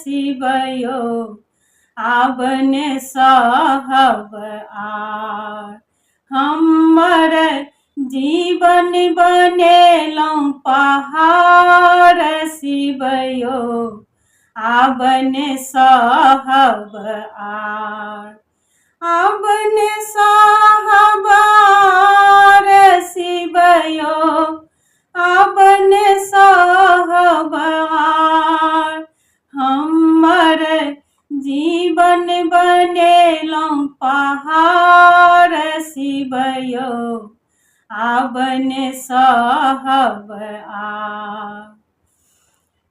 शिवयो आबन सहब आर। हमर जीवन बनेलहुँ पहाड़ शिवयो आबन सहब आर। आबन सहब आर शिवयो आबन सहब आर। हमर जीवन बनेलहुँ पहाड़ शिवयो आबन सहब आर।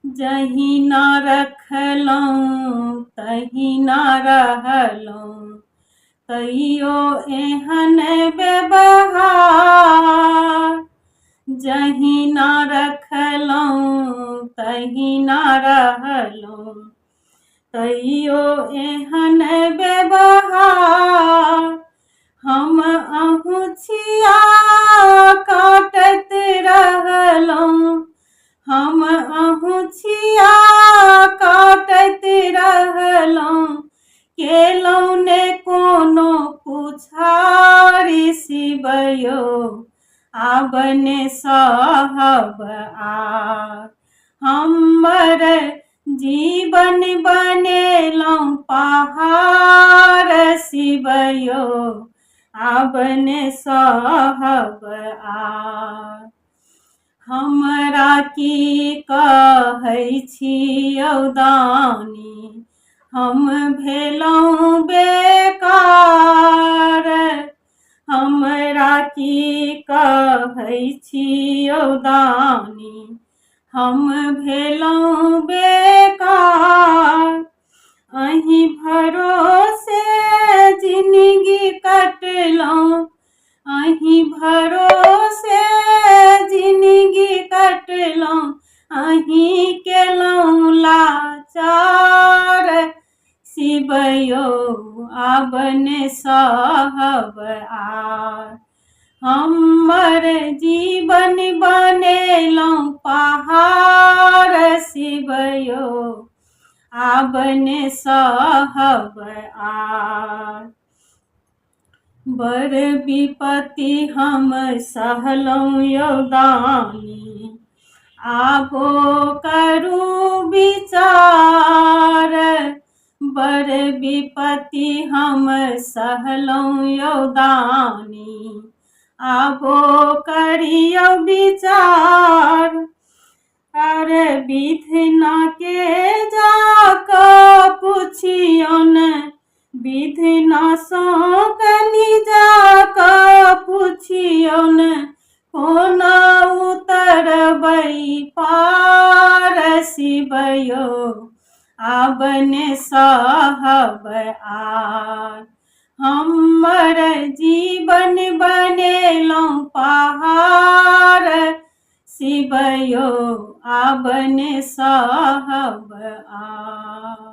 जहिना रखलहुँ तहिना रहलहुँ तैयो एहन व्यवहार। जहिना रखलहुँ तहिना रहलहुँ तैयो एहन व्यवहार। हम अहुछिया काटत रहलहुँ हम अहुछिया काटत रहलहुँ केलहुँ ने कोनो पुछारी शिवयो आबन सहब आर। हमर जीवन बनेलहुँ पहाड़ शिवयो आबन सहब आर। हमरा की कहै छियौ दानी हम भेलहुँ बेकार। हमरा की कहै छियौ दानी हम भेलहुँ बेकार। अहीं भरोसे जिनगी कटलहुँ अहीं भरोसे जिनगी कटलहुँ अहीं केलहुँ लाचार शिवयो आबन सहब आर। हमर जीवन बनेलहुँ पहाड़ शिवयो आबन सहब आर। बड़ विपत्ति हम सहलहुँ यौ दानी आबो करू विचार। बड़ विपत्ति हम सहलहुँ यौ दानी आबो करियौ विचार। अरे विधना के जाकऽ पुछियौन विधना सँ कनि जाकऽ पुछियौन कोना उतरबै पार शिवयो आबन सहब आर। हमर जीवन बनेलहुँ पहाड़ शिवयो आबन सहब आर।